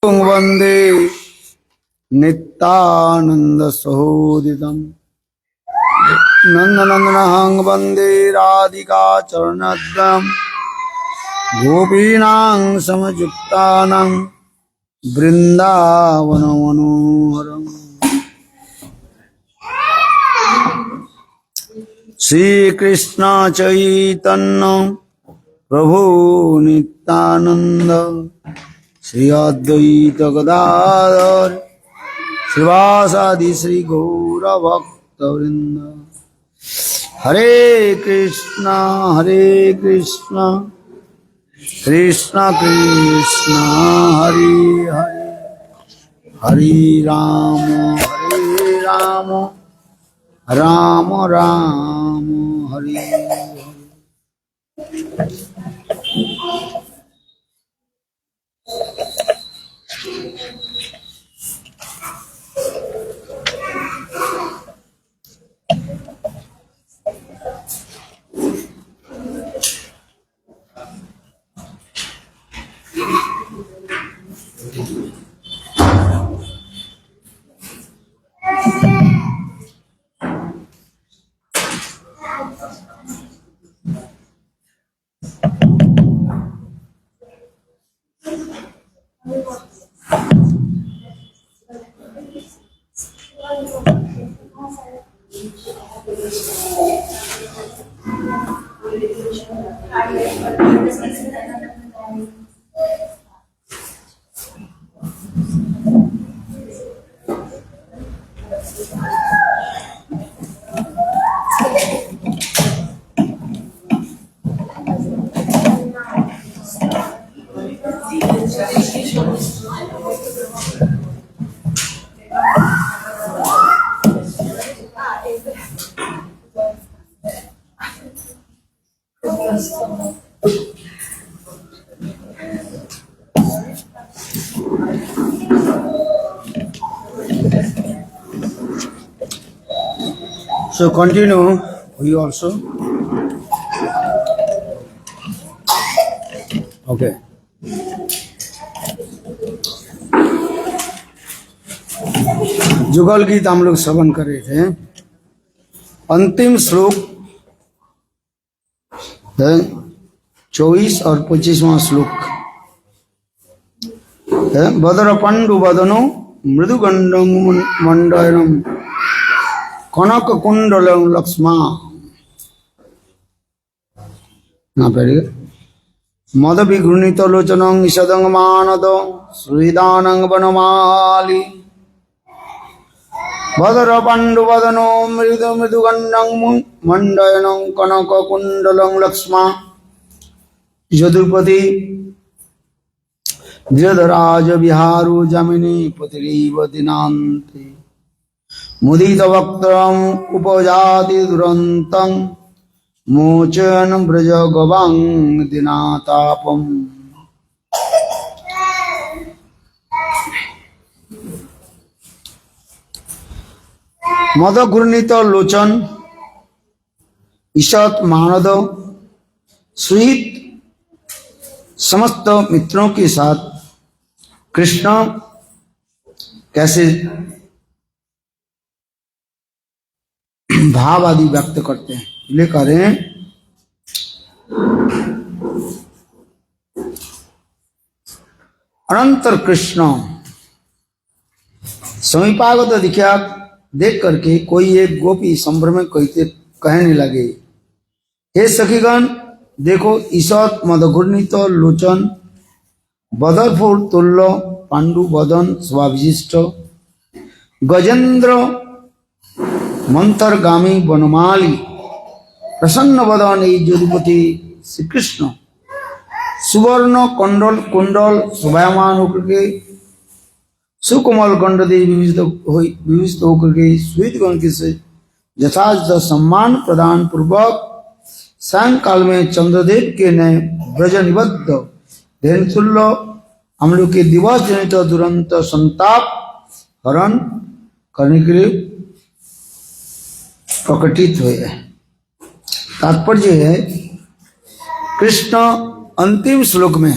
Vande Nityanand सहोदितम् नंदनंदनहं Vande Radhika चरणद्वयम् गोपीनां समयुक्तानां वृंदावनमनोहरम् Shri Krishna Chaitanya Prabhu Nityanand Shri Advaita Gadadhar श्रीवासादि Shri Gaur भक्तवृंद। Hare Krishna Krishna Krishna Hare Hare, Hare Ram Ram Ram Hare Hare. So continue, we also. Okay. जुगल गीत हम लोग श्रवण कर रहे थे। अंतिम श्लोक है 24 और 25वां श्लोक है। बदर पंडु बदनो मृदुगंडं मंडयनम कनक कुंडलं लक्ष्मा मद विघृणित लोचनं ईषदं मानद श्रीदानं वनमाली बदर पांडु वदनो मृदु मृदुगंडं मंडयनं कनक कुंडलं लक्ष्मा यदुपति धीरधराज विहारो जमिनी पतिरीव दिनान्ते मुदित वक्त्रम उपजाति दुरंतं मोचन ब्रज गवांग दिनातापम। मद घूर्णित लोचन ईषत् मानद सुहित समस्त मित्रों के साथ कृष्ण कैसे भाव आदि व्यक्त करते हैं। लेकर अनंतर कृष्ण समीपागत दिखा देख करके कोई एक गोपी संभ्रम में कहने लगे, हे सखीगण देखो ईषत् मदघूर्णित लोचन बदरफूल तुल्य पांडु बदन स्वाविशिष्ट गजेंद्र मंथरगामी वनमाली प्रसन्न वदन यदुपति श्री कृष्ण सुवर्ण कुंडल कुंडल शोभायमान होकर के सुकोमल गंड दे विभूषित होकर के श्वेत गण के से यथार्थ सम्मान प्रदान पूर्वक सायंकाल में चंद्रदेव के नए ब्रज निबद्ध धेनुतुल्य हम लोग के दिवस जनित दुरंत संताप हरण करने के लिए प्रकटित हुए। तात्पर्य है कृष्ण अंतिम श्लोक में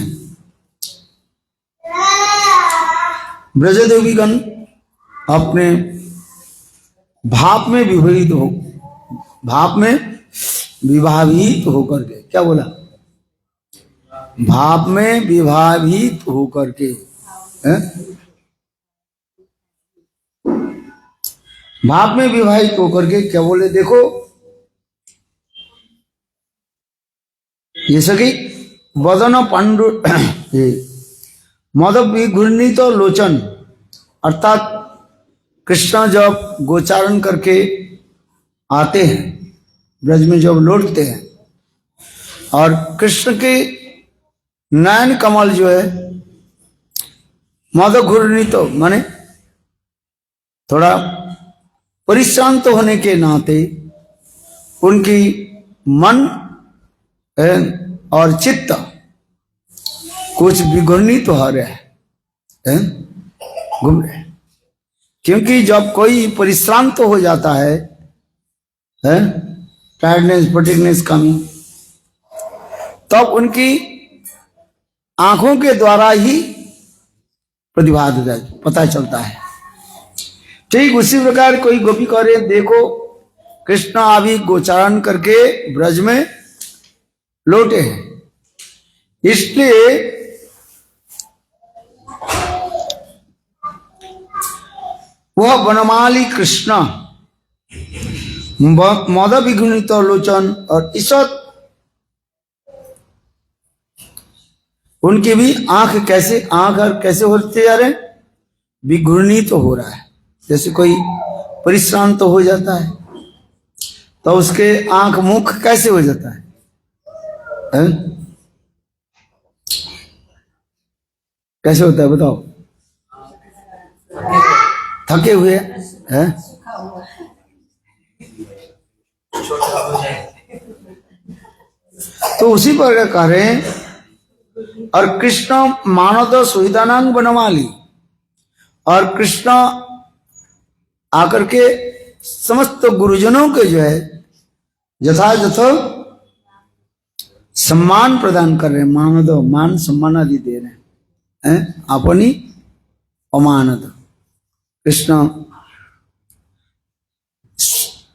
ब्रजदेवीगण अपने भाप में विभावित हो, भाप में विभावित होकर के, क्या बोला, भाप में विभावित होकर के, भाप में विभाजित होकर के क्या बोले, देखो जैसे कि वदन पांडु मद विघूर्णित लोचन, अर्थात कृष्ण जब गोचारण करके आते हैं, ब्रज में जब लौटते हैं, और कृष्ण के नयन कमल जो है मद घूर्णित माने थोड़ा परिश्रांत होने के नाते उनकी मन और चित्त कुछ विघूर्णित हो रहे हैं, घूम रहे हैं। क्योंकि जब कोई परिश्रांत हो जाता है, टायर्डनेस फटीगनेस कमी, तब उनकी आंखों के द्वारा ही प्रतिभात पता चलता है। ठीक उसी प्रकार कोई गोपी कह रहे देखो कृष्ण अभी गोचारण करके ब्रज में लौटे हैं, इसलिए वह वनमाली कृष्ण मद विघूर्णित लोचन और ईसत, उनकी भी आंख कैसे, आंख कैसे होते जा रहे हैं, विघूर्णित हो रहा है। जैसे कोई परिश्रांत हो जाता है तो उसके आंख मुख कैसे हो जाता है? कैसे होता है बताओ? थके हुए हैं। तो उसी पर कह रहे हैं, और कृष्ण मानव सुविधानांग बनमाली, और कृष्ण आकर के समस्त गुरुजनों के जो है यथायथ सम्मान प्रदान कर रहे हैं, मानव मान सम्मान आदि दे रहे हैं, अपनी अमानत। कृष्ण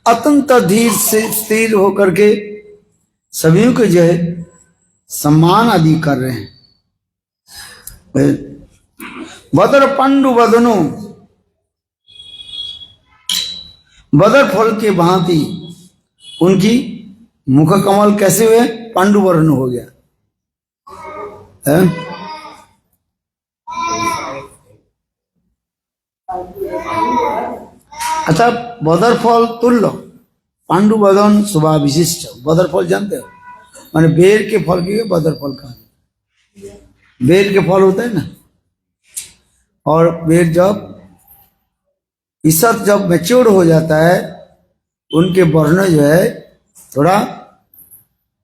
अत्यंत धीर से स्थिर होकर के सभी को जो है सम्मान आदि कर रहे हैं। बदर पांडु वदनो, बदर फल के भांति उनकी मुख कमल कैसे हुए, पांडु वर्ण हो गया है? अच्छा, बदर फल तुल्य पांडु वदन शुभा विशिष्ट। बदर फल जानते हो, माने बेर के फल के बदर फल कहा। बेर के फल होता है ना, और बेर जब ईसत जब मैच्योर हो जाता है, उनके वर्ण जो है थोड़ा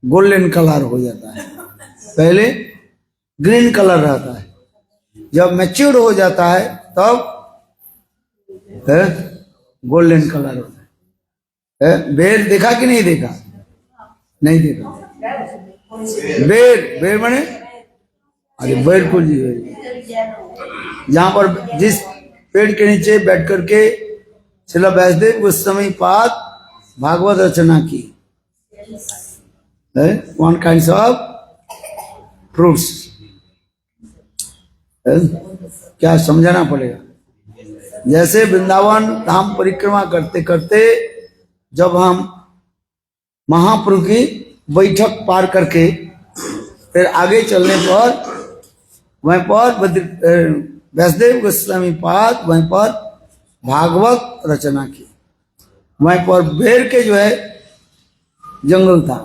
गोल्डन कलर हो जाता है। पहले ग्रीन कलर रहता है, जब मैच्योर हो जाता है तब गोल्डन कलर होता है। बेर देखा कि नहीं देखा? नहीं देखा। बेर, बेर माने अरे बेर फूल जी, जहां पर जिस पेड़ के नीचे बैठ करके श्रील व्यासदेव उस समय पाद भागवत रचना की, वन काइंड ऑफ फ्रूट्स, क्या समझाना पड़ेगा। जैसे वृंदावन धाम परिक्रमा करते करते जब हम महाप्रभु की बैठक पार करके फिर आगे चलने पर वहीं पर व्यासदेव गोस्वामी पाद वहीं पर भागवत रचना की, वहीं पर बेर के जो है जंगल था।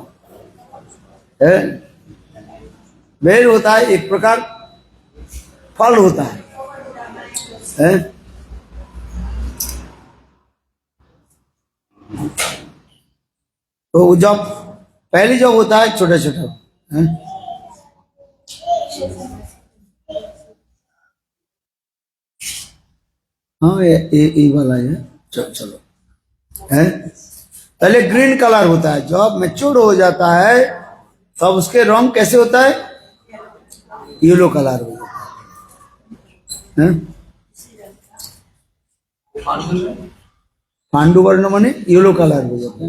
बेर होता है एक प्रकार फल होता है, तो जब पहले जब होता है छोटा छोटा, हाँ ये वाला है, चलो है। पहले ग्रीन कलर होता है, जब मैच्योर हो जाता है तब उसके रंग कैसे होता है, येलो कलर हो जाता है। पांडु वर्ण माने येलो कलर हो जाता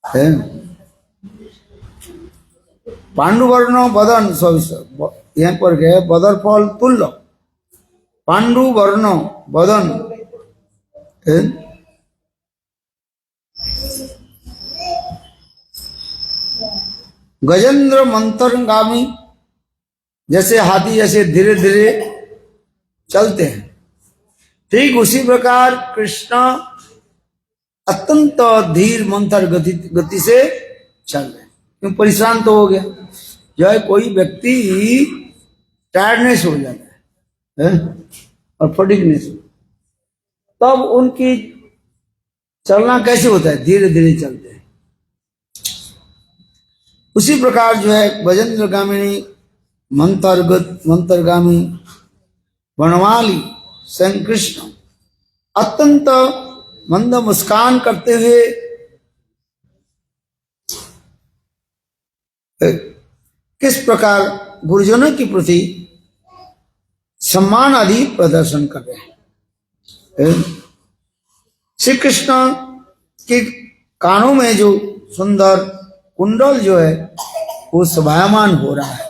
है। पांडु वर्ण बदन यहाँ पर गए बदर फल तुल्य पांडु वर्ण बदन है? गजेंद्र मंथरगामी जैसे हाथी जैसे धीरे धीरे चलते हैं ठीक उसी प्रकार कृष्ण अत्यंत धीर मंथर गति से चल रहे हैं क्यों परेशान तो हो गया जो है कोई व्यक्ति टायर्डनेस हो जाता है और फटीगनेस तब उनकी चलना कैसे होता है धीरे धीरे चलते हैं उसी प्रकार जो है गजेंद्रगामिनी मंथरगामी वनमाली स्वयं कृष्ण अत्यंत मंद मुस्कान करते हुए किस प्रकार गुरुजनों के प्रति सम्मान आदि प्रदर्शन कर रहे हैं। श्री कृष्ण के कानों में जो सुंदर कुंडल जो है वो शोभायमान हो रहा है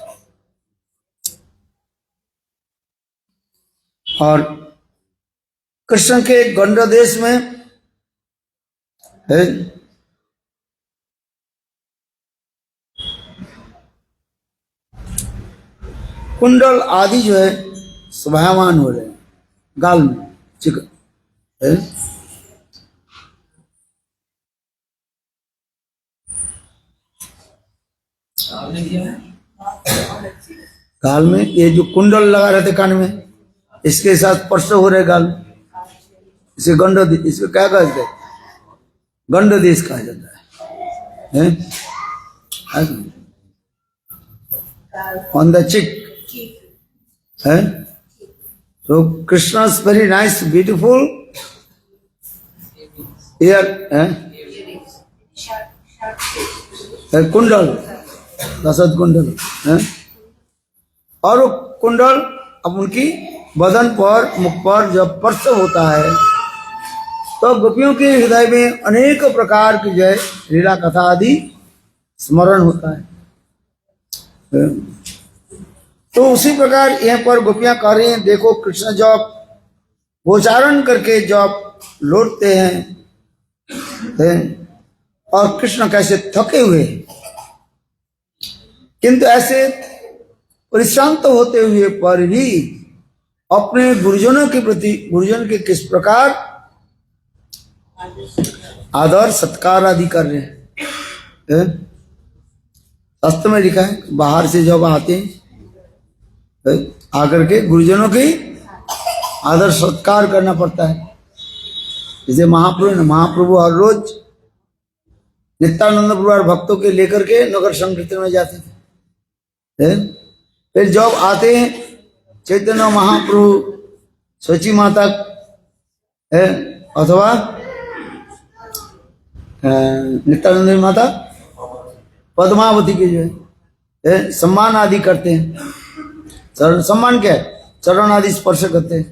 और कृष्ण के गंड देश में है कुंडल आदि जो है शोभायमान हो रहे हैं गाल में चिकन है गाल में ये जो कुंडल लगा रहते कान में इसके साथ स्पर्श हो रहे गाल इसे गंड इसको क्या कहते हैं गंड देश कहा जाता है ऑन द चिक है तो कृष्णा's वेरी नाइस ब्यूटीफुल ईयर है कुंडल दशरथ कुंडल है और वो कुंडल अब उनकी बदन पर मुख पर जब स्पर्श होता है तो गोपियों के हृदय में अनेक प्रकार की जय लीला कथा आदि स्मरण होता है। तो उसी प्रकार यहाँ पर गोपियां कह रही हैं देखो कृष्ण जब गोचारण करके जब लौटते हैं और कृष्ण कैसे थके हुए किंतु ऐसे परिश्रांत होते हुए पर भी अपने गुरुजनों के प्रति गुरुजन के किस प्रकार आदर सत्कार आदि कर रहे हैं। शास्त्र में लिखा है बाहर से जब आते हैं आकर के गुरुजनों की आदर सत्कार करना पड़ता है। जैसे महाप्रभु हर रोज नित्यानंद प्रभु और भक्तों के लेकर के नगर संकीर्तन में जाते थे। फिर जब आते हैं चैतन्य महाप्रभु सची माता है अथवा नित्यानंद माता पद्मावती के जो है सम्मान आदि करते हैं। चरण सम्मान क्या है चरण आदि स्पर्श करते हैं।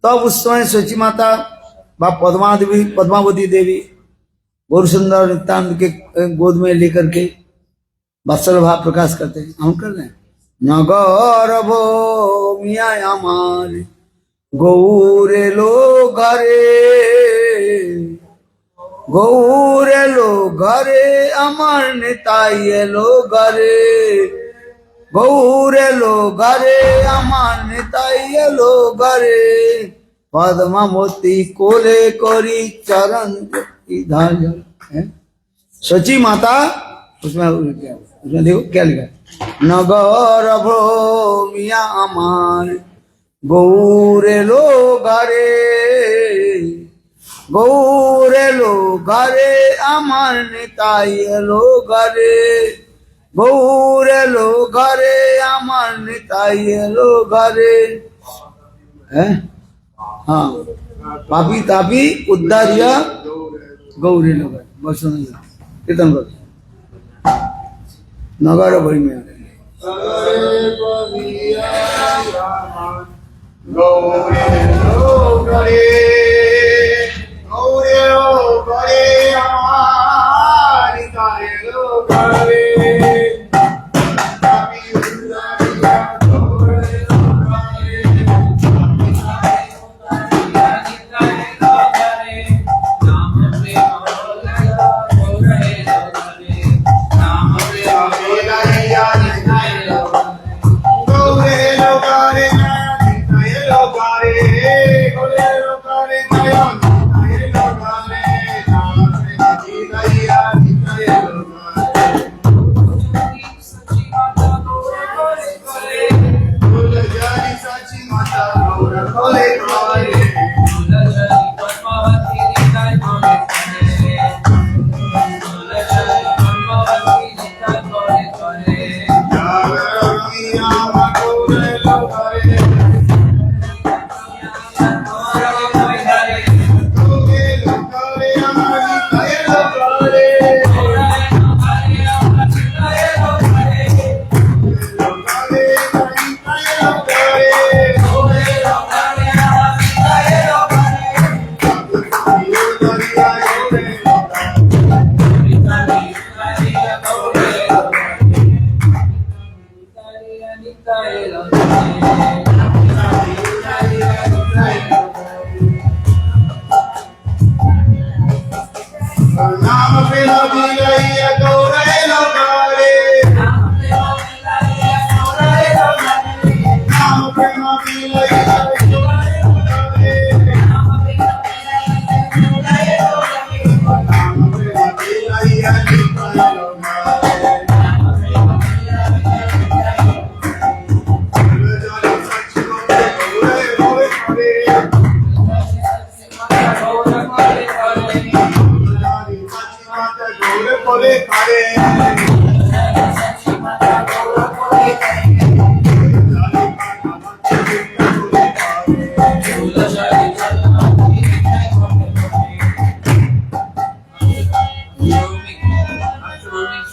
तब उस समय सची माता बाप पद्मावती देवी गौर सुंदर नित्यानंद के गोद में लेकर के वत्सल भाव प्रकाश करते हैं। हम कर रहे हैं नगर भो मिया আমার গৌরে লো ঘরে গৌরে লো ঘরে আমার নেতাই এলো ঘরে গৌরে লো ঘরে আমার নেতাই এলো ঘরে পদ্মাবতী কোলে করি চরণ इधर सची माता उसमें देखो क्या लिखा नगर भ्रमिया আমার গৌরে লো ঘরে গৌরে লো ঘরে আমার নেতাই এলো ঘরে গৌরে লো ঘরে আমার নেতাই এলো ঘরে हाँ पापी तापी उद्धारिया गौरी नगर बस कीर्तन कर नगर भरी में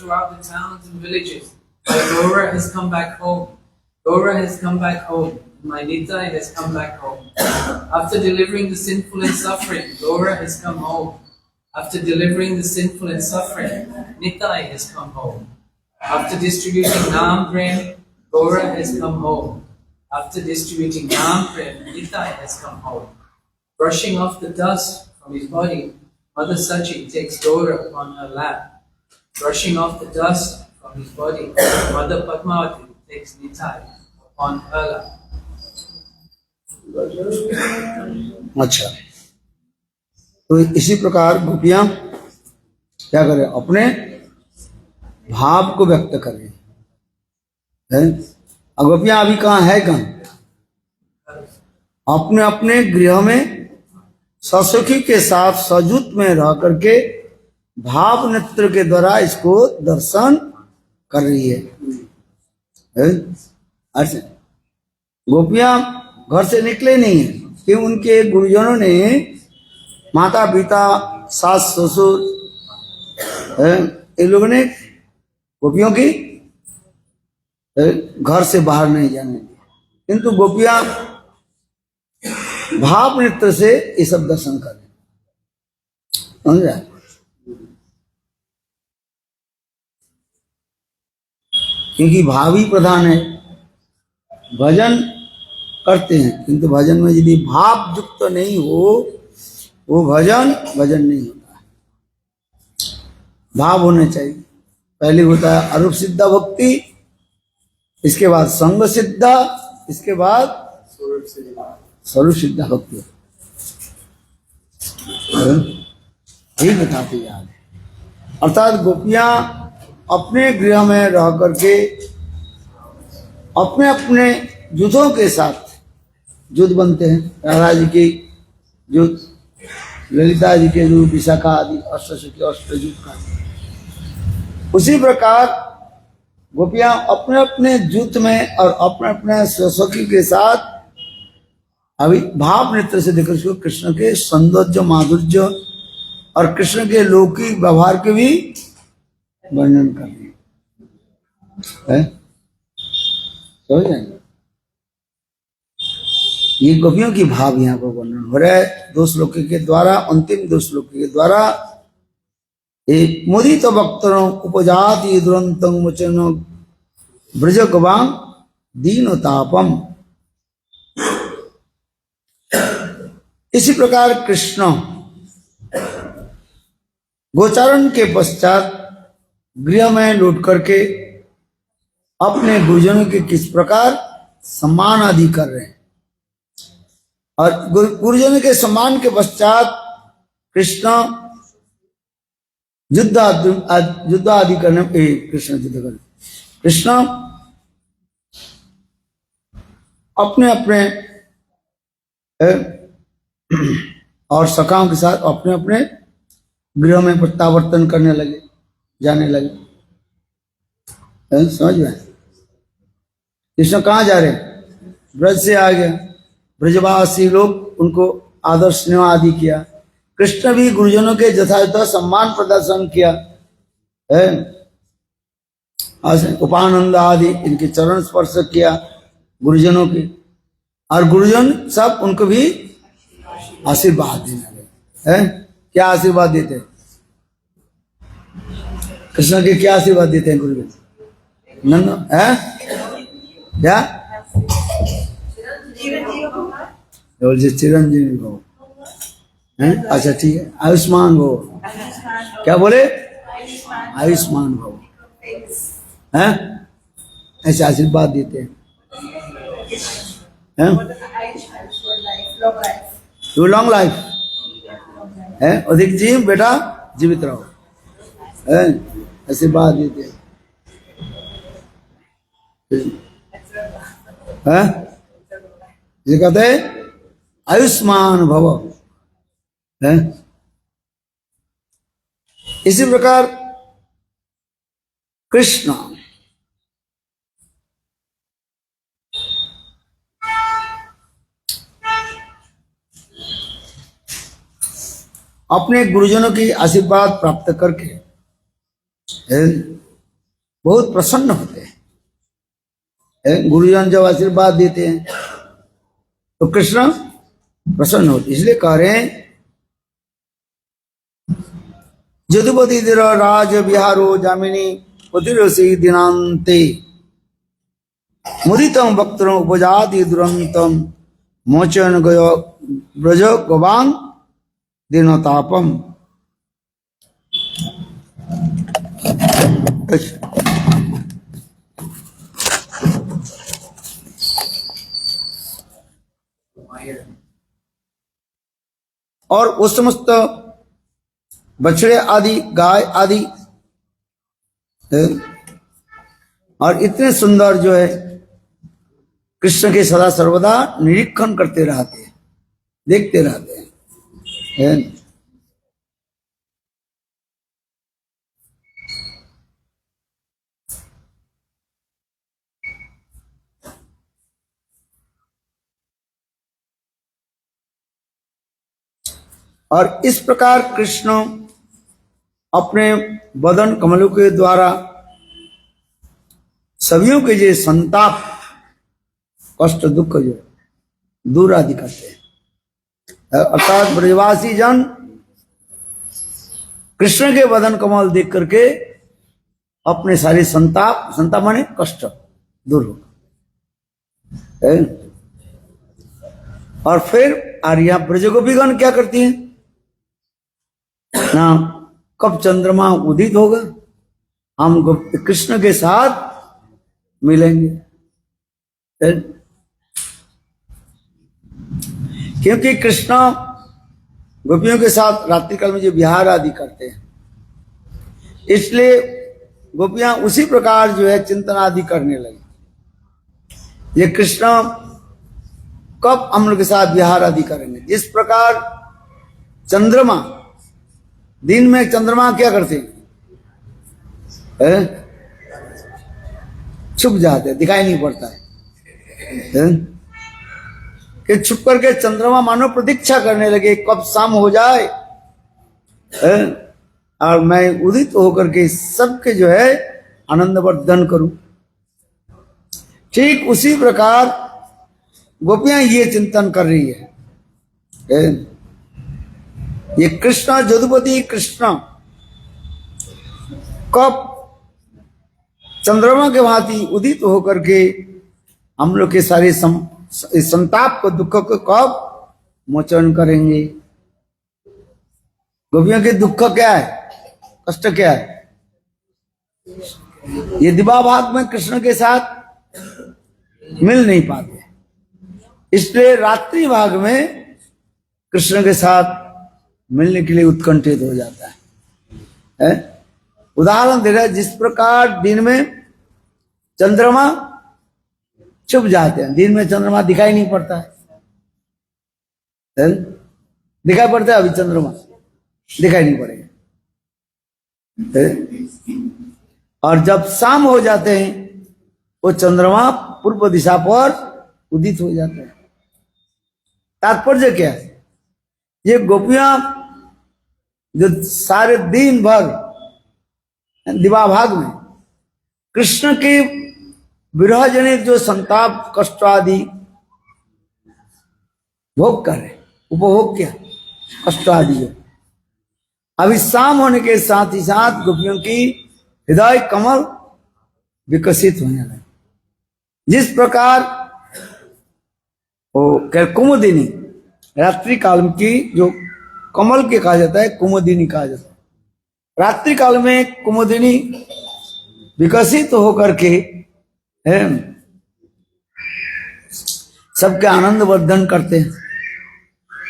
throughout the towns and villages. Gaura has come back home. Gaura has come back home. My Nitai has come back home. After delivering the sinful and suffering, Gaura has come home. After delivering the sinful and suffering, Nitai has come home. After distributing Nam Prem, Gaura has come home. After distributing Nam Prem, Nitai has come home. Brushing off the dust from his body, Mother Sachi takes Gaura upon her lap. Brushing off the dust from his body, Mother Padmavati takes Nitai upon her lap. अच्छा, तो इसी प्रकार गोपियां क्या करें, अपने भाव को व्यक्त कर रही है। अब गोपियां अभी कहाँ है, कहाँ अपने अपने गृह में ससुखी के साथ सजुत में रह करके भाव नेत्र के द्वारा इसको दर्शन कर रही है। अच्छा, गोपियां घर से निकले नहीं है कि उनके गुरुजनों ने, माता पिता सास ससुर इन लोगों ने गोपियों की घर से बाहर नहीं जाने दिया, किंतु गोपियां भाव नेत्र से ये सब दर्शन कर रहे, समझा। क्योंकि भावी प्रधान है, भजन करते हैं किंतु भजन में यदि भाव युक्त नहीं हो वो भजन नहीं होता है। भाव होने चाहिए। पहले होता है अरूप सिद्धा भक्ति, इसके बाद संग सिद्धा, इसके बाद स्वरूप सिद्धा भक्ति। यही बताते याद है। अर्थात गोपियां अपने गृह में रह करके अपने अपने युद्धों के साथ युद्ध बनते हैं। राधा जी की युद्ध, ललिता जी के युद्ध, विशाखा आदि अष्ट युद्ध का। उसी प्रकार गोपियां अपने अपने युद्ध में और अपने अपने सखी के साथ अभी भाव नेत्र से देखकर उसको कृष्ण के सौंदर्य माधुर्य और कृष्ण के लौकिक व्यवहार के भी वर्णन कर रही है। समझ जाएंगे। ये गोपियों की भाव यहाँ पर वर्णन हो रहा है 2 श्लोक के द्वारा, अंतिम 2 श्लोक के द्वारा। एक मुदित वक्तरं उपजाति दुरंतं वचन ब्रज गवां दीनतापम। इसी प्रकार कृष्ण गोचारण के पश्चात गृह में लौट करके अपने गुरुजनों के किस प्रकार सम्मान आदि कर रहे हैं, और गुरुजनों के सम्मान के पश्चात कृष्ण युद्ध आदि करने, कृष्ण अपने अपने और सखाओं के साथ अपने अपने गृह में प्रत्यावर्तन करने लगे, जाने लगे। समझ में? कृष्ण कहाँ जा रहे हैं? ब्रज से आ गए, ब्रजवासी लोग उनको आदर स्नेह आदि किया। कृष्ण भी गुरुजनों के यथायथ सम्मान प्रदर्शन किया है, उपानंद आदि इनके चरण स्पर्श किया गुरुजनों के, और गुरुजन सब उनको भी आशीर्वाद देने लगे हैं। क्या आशीर्वाद देते हैं? कृष्ण के क्या आशीर्वाद देते हैं गुरुजन? नंद है क्या? चिरंजीवी हो, अच्छा ठीक है, आयुष्मान हो। क्या बोले? आयुष्मान हो, हैं? ऐसे आशीर्वाद देते हैं। टू लॉन्ग लाइफ है, अधिक जीव बेटा, जीवित रहो, है? आशीर्वाद देते हैं। ये कहते हैं आयुष्मान भव है। इसी प्रकार कृष्ण अपने गुरुजनों की आशीर्वाद प्राप्त करके बहुत प्रसन्न होते हैं। गुरुजन जब आशीर्वाद देते हैं तो कृष्ण प्रसन्न होते, इसलिए कह रहे हैं यदुपति राज विहारो जामिनी पतिरसी दिनांते मुदितम वक्त्रम उपजाति दुरंतम मोचन गयो ब्रज गवांग दिनोतापम। और वो समस्त बछड़े आदि, गाय आदि और इतने सुंदर जो है कृष्ण के सदा सर्वदा निरीक्षण करते रहते हैं, देखते रहते हैं। और इस प्रकार कृष्ण अपने बदन कमलों के द्वारा सभी के जो संताप, कष्ट, दुख जो दूर आदि करते हैं। अर्थात ब्रजवासी जन कृष्ण के बदन कमल देख करके अपने सारे संताप माने कष्ट दूर हो। और फिर आर्या ब्रजगोपीगण क्या करती हैं ना, कब चंद्रमा उदित होगा हम कृष्ण के साथ मिलेंगे। क्योंकि कृष्ण गोपियों के साथ रात्रि काल में जो विहार आदि करते हैं, इसलिए गोपियां उसी प्रकार जो है चिंतन आदि करने लगी, ये कृष्ण कब हम लोग के साथ विहार आदि करेंगे। जिस प्रकार चंद्रमा दिन में, चंद्रमा क्या करते हैं? छुप जाते हैं, दिखाई नहीं पड़ता है कि छुप करके चंद्रमा मानो प्रतीक्षा करने लगे कब शाम हो जाए और मैं उदित होकर के सबके जो है आनंद वर्धन करूं। ठीक उसी प्रकार गोपियां ये चिंतन कर रही है, ये कृष्ण जदुपति कृष्ण कब चंद्रमा के भांति उदित होकर के हम लोग के सारे संताप को, दुख को कब मोचन करेंगे। गोपियों के दुख क्या है, कष्ट क्या है, ये दिवा भाग में कृष्ण के साथ मिल नहीं पाते, इसलिए रात्रि भाग में कृष्ण के साथ मिलने के लिए उत्कंठित हो जाता है? उदाहरण दे रहा है, जिस प्रकार दिन में चंद्रमा छुप जाते हैं, दिन में चंद्रमा दिखाई नहीं पड़ता है? दिखाई पड़ता है अभी चंद्रमा? दिखाई नहीं पड़ेगा। और जब शाम हो जाते हैं वो चंद्रमा पूर्व दिशा पर उदित हो जाता है। तात्पर्य क्या है, ये गोपियां जो सारे दिन भर दिवा भाग में कृष्ण के विरह जनित जो संताप कष्ट आदि भोग कर रहे, उपभोग क्या, कष्ट आदि है, अभी शाम होने के साथ ही साथ गोपियों की हृदय कमल विकसित होने लगे। जिस प्रकार वो कुमुदिनी रात्रि काल की जो कमल के कहा जाता है, कुमुदिनी कहा जाता है, रात्रि काल में कुमुदिनी विकसित होकर के सबके आनंद वर्धन करते हैं।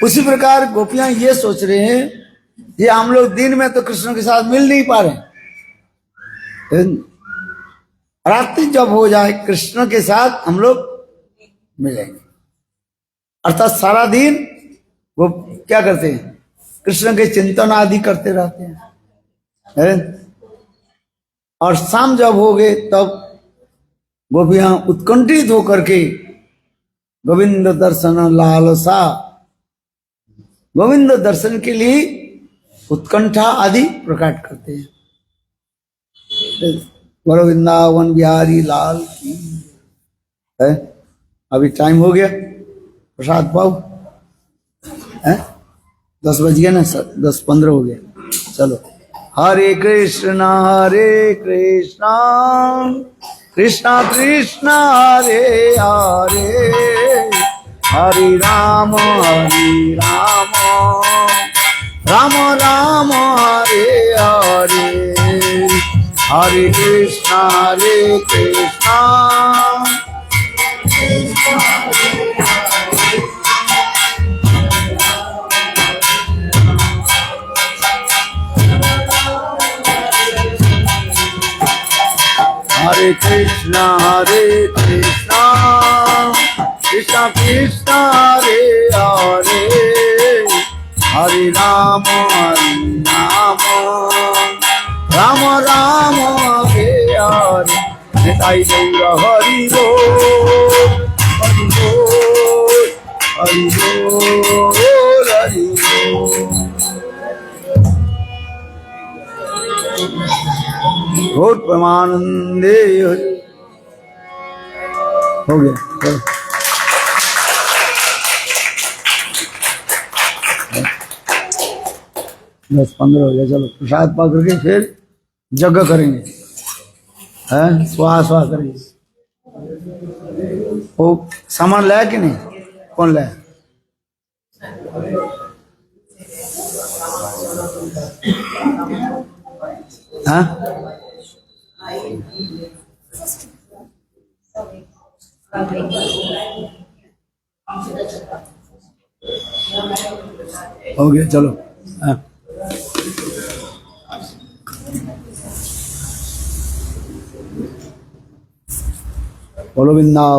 उसी प्रकार गोपियां ये सोच रहे हैं कि हम लोग दिन में तो कृष्ण के साथ मिल नहीं पा रहे, रात्रि जब हो जाए कृष्ण के साथ हम लोग मिलेंगे। अर्थात सारा दिन वो क्या करते हैं, कृष्ण के चिंतन आदि करते रहते हैं, और शाम जब हो गए तब गोपियां उत्कंठित होकर के गोविंद दर्शन लालसा, गोविंद दर्शन के लिए उत्कंठा आदि प्रकट करते हैं। बोलो वृंदावन बिहारी लाल की है। अभी टाइम हो गया, प्रसाद पाओ है, 10 बज गया ना, 10:15 हो गया। चलो, हरे कृष्णा कृष्णा कृष्णा हरे हरे, हरे राम राम राम हरे हरे, हरे कृष्णा हरे कृष्णा कृष्णा कृष्णा हरे हरे, हरे राम राम राम हरे हरे, निताई गौर हरि बोल हरि बोल हरि बोल हरि बोल। घोर परमानंदे हो गया। 10:15 हो गया। चलो प्रसाद पा करके फिर जग करेंगे, हैं स्वाहा करेंगे। वो सामान लाया कि नहीं, कौन लाया? हाँ हो गया। चलो हाँ। बोलो वृंदावन।